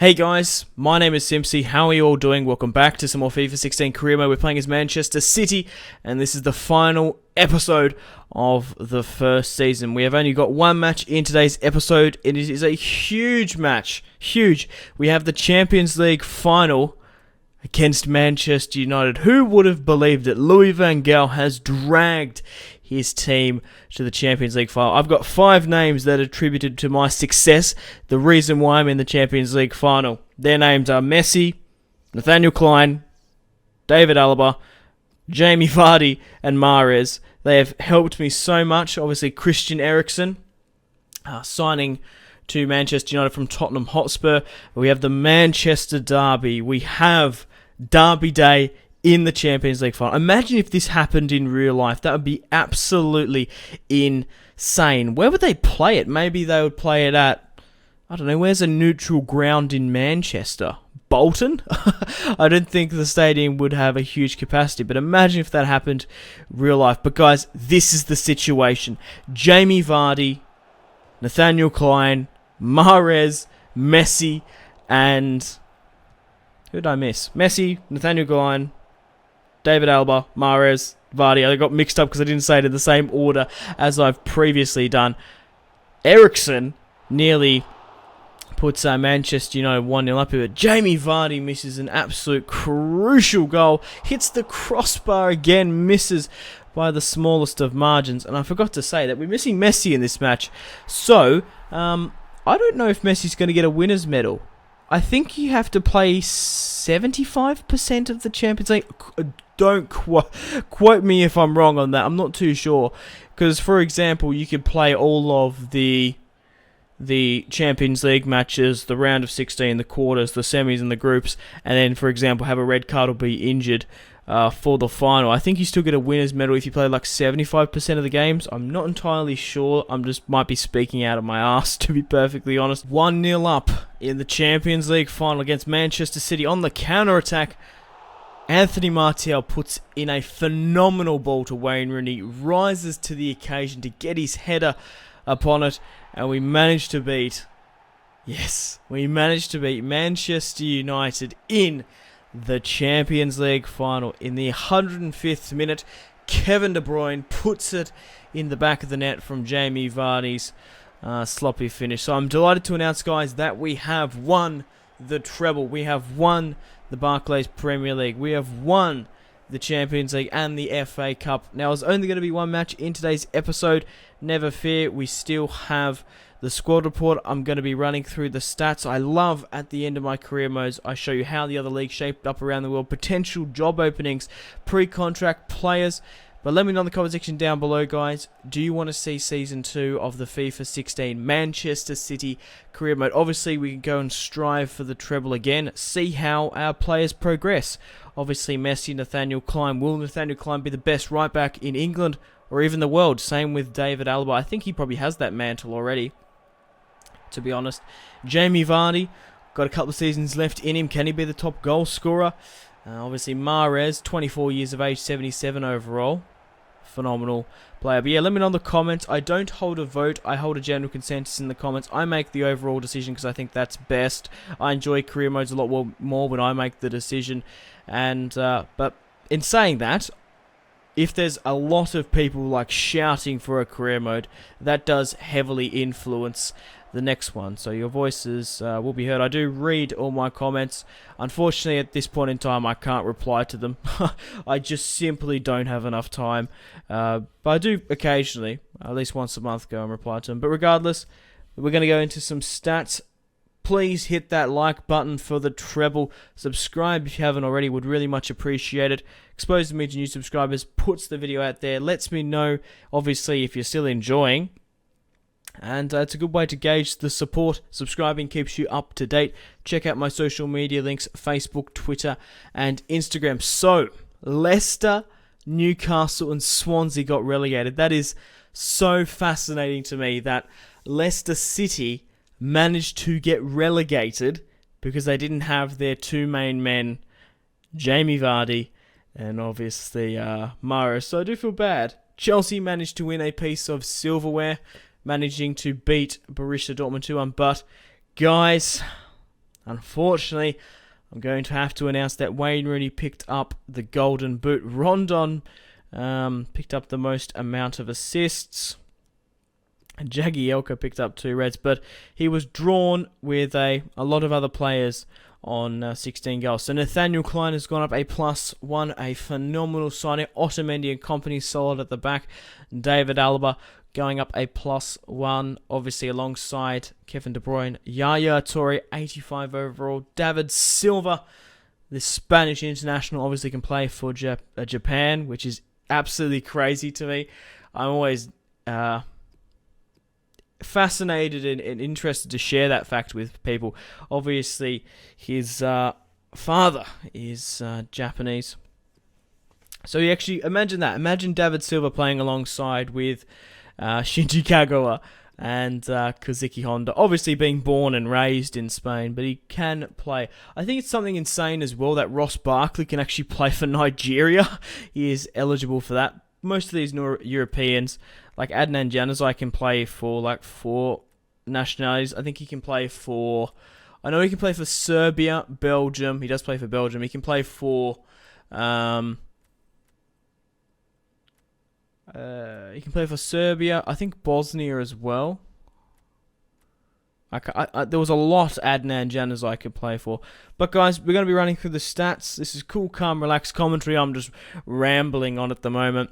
Hey guys, my name is Simpzy. How are you all doing? Welcome back to some more FIFA 16 career mode. We're playing as Manchester City, and this is the final episode of the first season. We have only got one match in today's episode. It is a huge match. Huge. We have the Champions League final against Manchester United. Who would have believed that Louis van Gaal has dragged his team to the Champions League final? I've got 5 names that are attributed to my success, the reason why I'm in the Champions League final. Their names are Messi, Nathaniel Klein, David Alaba, Jamie Vardy, and Mahrez. They have helped me so much. Obviously, Christian Eriksen signing to Manchester United from Tottenham Hotspur. We have the Manchester Derby. We have Derby Day in the Champions League final. Imagine if this happened in real life. That would be absolutely insane. Where would they play it? Maybe they would play it at, I don't know, where's a neutral ground in Manchester? Bolton? I don't think the stadium would have a huge capacity, but imagine if that happened in real life. But guys, this is the situation. Jamie Vardy, Nathaniel Klein, Mahrez, Messi, and who did I miss? Messi, Nathaniel Klein, David Alaba, Mahrez, Vardy. I got mixed up because I didn't say it in the same order as I've previously done. Eriksen nearly puts Manchester United 1-0 up here, but Jamie Vardy misses an absolute crucial goal. Hits the crossbar again, misses by the smallest of margins. And I forgot to say that we're missing Messi in this match. So, I don't know if Messi's going to get a winner's medal. I think you have to play 75% of the Champions League. Don't quote me if I'm wrong on that. I'm not too sure. Because, for example, you could play all of the Champions League matches, the round of 16, the quarters, the semis, and the groups, and then, for example, have a red card or be injured for the final. I think you still get a winner's medal if you play like 75% of the games. I'm not entirely sure. I'm just might be speaking out of my ass, to be perfectly honest. 1-0 up in the Champions League final against Manchester City on the counter-attack. Anthony Martial puts in a phenomenal ball to Wayne Rooney, rises to the occasion to get his header upon it, and we managed to beat, Manchester United in the Champions League final. In the 105th minute, Kevin De Bruyne puts it in the back of the net from Jamie Vardy's sloppy finish. So I'm delighted to announce, guys, that we have won the treble. We have won the Barclays Premier League. We have won the Champions League and the FA Cup. Now, there's only going to be one match in today's episode. Never fear, we still have the squad report. I'm going to be running through the stats. I love, at the end of my career modes, I show you how the other leagues shaped up around the world, potential job openings, pre-contract players. But let me know in the comment section down below, guys. Do you want to see Season 2 of the FIFA 16 Manchester City career mode? Obviously, we can go and strive for the treble again. See how our players progress. Obviously, Messi, Nathaniel Klein. Will Nathaniel Klein be the best right back in England or even the world? Same with David Alaba. I think he probably has that mantle already, to be honest. Jamie Vardy, got a couple of seasons left in him. Can he be the top goal scorer? Obviously, Mahrez, 24 years of age, 77 overall. Phenomenal player. But yeah, let me know in the comments. I don't hold a vote. I hold a general consensus in the comments. I make the overall decision because I think that's best. I enjoy career modes a lot more when I make the decision. And but in saying that, if there's a lot of people like shouting for a career mode, that does heavily influence the next one. So your voices will be heard. I do read all my comments. Unfortunately, at this point in time, I can't reply to them. I just simply don't have enough time. But I do occasionally, at least once a month, go and reply to them. But regardless, we're going to go into some stats. Please hit that like button for the treble. Subscribe if you haven't already. Would really much appreciate it. Exposes me to new subscribers. Puts the video out there. Lets me know, obviously, if you're still enjoying. And it's a good way to gauge the support. Subscribing keeps you up to date. Check out my social media links, Facebook, Twitter, and Instagram. So, Leicester, Newcastle, and Swansea got relegated. That is so fascinating to me that Leicester City managed to get relegated because they didn't have their two main men, Jamie Vardy and obviously Mahrez. So I do feel bad. Chelsea managed to win a piece of silverware, managing to beat Borussia Dortmund 2-1. But, guys, Unfortunately, I'm going to have to announce that Wayne Rooney picked up the Golden Boot. Rondon picked up the most amount of assists. Jagielka picked up 2 reds, but he was drawn with a lot of other players on 16 goals. So Nathaniel Klein has gone up a +1, a phenomenal signing. Otamendi and company solid at the back. David Alaba going up a +1, obviously alongside Kevin De Bruyne. Yaya Toure, 85 overall. David Silva, the Spanish international, obviously can play for Japan, which is absolutely crazy to me. I'm always fascinated and interested to share that fact with people. Obviously, his father is Japanese. So you actually imagine that. Imagine David Silva playing alongside with Shinji Kagawa and Kazuki Honda. Obviously being born and raised in Spain, but he can play. I think it's something insane as well that Ross Barkley can actually play for Nigeria. He is eligible for that. Most of these Europeans, like Adnan Januzaj, can play for like 4 nationalities. I think he can play for... I know he can play for Serbia, Belgium. He does play for Belgium. He can play for... he can play for Serbia. I think Bosnia as well. There was a lot Adnan Januzaj could play for. But guys, we're going to be running through the stats. This is cool, calm, relaxed commentary. I'm just rambling on at the moment.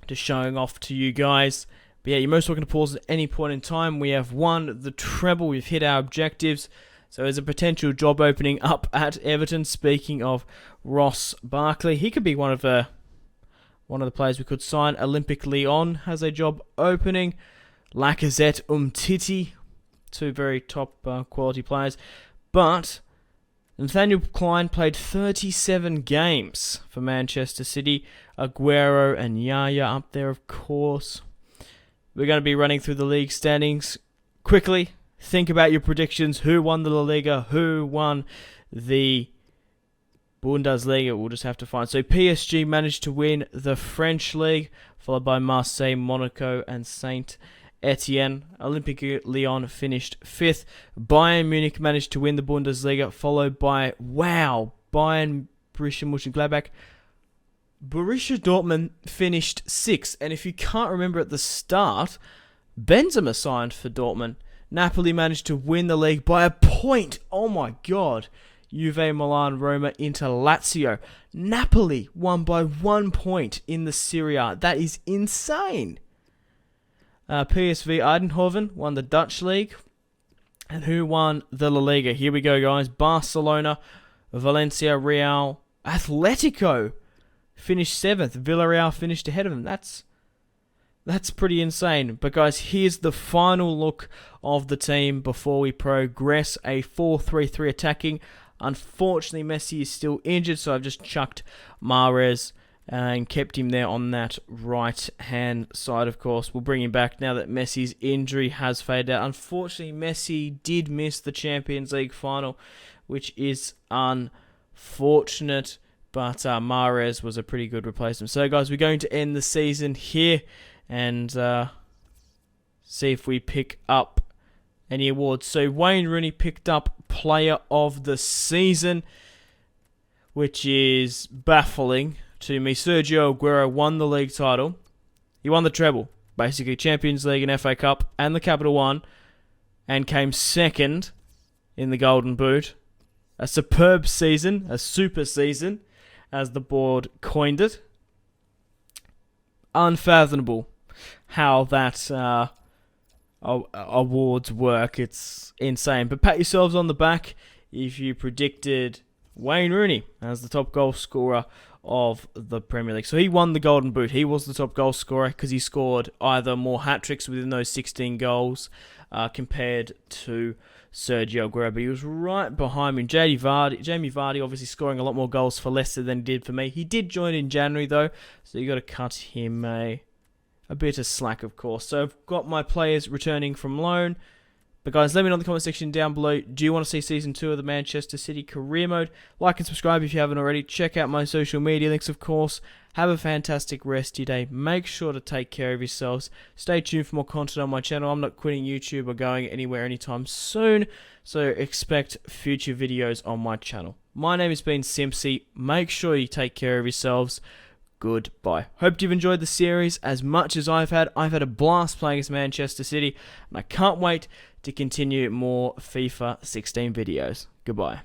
Just showing off to you guys. But yeah, you're most welcome to pause at any point in time. We have won the treble. We've hit our objectives. So there's a potential job opening up at Everton. Speaking of Ross Barkley, he could be one of the players we could sign. Olympic Lyon has a job opening. Lacazette, Umtiti, 2 very top quality players. But Nathaniel Klein played 37 games for Manchester City. Aguero and Yaya up there, of course. We're going to be running through the league standings quickly. Think about your predictions. Who won the La Liga? Who won the Bundesliga? We'll just have to find. So PSG managed to win the French league, followed by Marseille, Monaco, and Saint Etienne. Olympique Lyon finished 5th. Bayern Munich managed to win the Bundesliga, followed by, Bayern, Borussia Mönchengladbach. Borussia Dortmund finished 6th. And if you can't remember at the start, Benzema signed for Dortmund. Napoli managed to win the league by a point. Oh my god. Juve, Milan, Roma, Inter, Lazio. Napoli won by 1 point in the Serie A. That is insane. PSV Eindhoven won the Dutch league. And who won the La Liga? Here we go, guys. Barcelona, Valencia, Real, Atletico finished 7th. Villarreal finished ahead of them. That's pretty insane. But guys, here's the final look of the team before we progress. A 4-3-3 attacking. Unfortunately, Messi is still injured, so I've just chucked Mahrez and kept him there on that right-hand side, of course. We'll bring him back now that Messi's injury has faded out. Unfortunately, Messi did miss the Champions League final, which is unfortunate, but Mahrez was a pretty good replacement. So, guys, we're going to end the season here and see if we pick up any awards. So, Wayne Rooney picked up Player of the Season, which is baffling to me. Sergio Aguero won the league title. He won the treble, basically Champions League and FA Cup and the Capital One, and came 2nd in the Golden Boot. A superb season, a super season, as the board coined it. Unfathomable how that awards work. It's insane. But pat yourselves on the back if you predicted Wayne Rooney as the top goal scorer of the Premier League. So he won the Golden Boot. He was the top goal scorer because he scored either more hat-tricks within those 16 goals compared to Sergio Aguero. But he was right behind him. Jamie Vardy obviously scoring a lot more goals for Leicester than he did for me. He did join in January though, so you got to cut him a bit of slack, of course. So I've got my players returning from loan. But guys, let me know in the comment section down below, do you want to see Season 2 of the Manchester City Career Mode? Like and subscribe if you haven't already. Check out my social media links, of course. Have a fantastic rest of your day. Make sure to take care of yourselves. Stay tuned for more content on my channel. I'm not quitting YouTube or going anywhere anytime soon, so expect future videos on my channel. My name has been Simpzy. Make sure you take care of yourselves. Goodbye. Hope you've enjoyed the series as much as I've had. I've had a blast playing as Manchester City, and I can't wait to continue more FIFA 16 videos. Goodbye.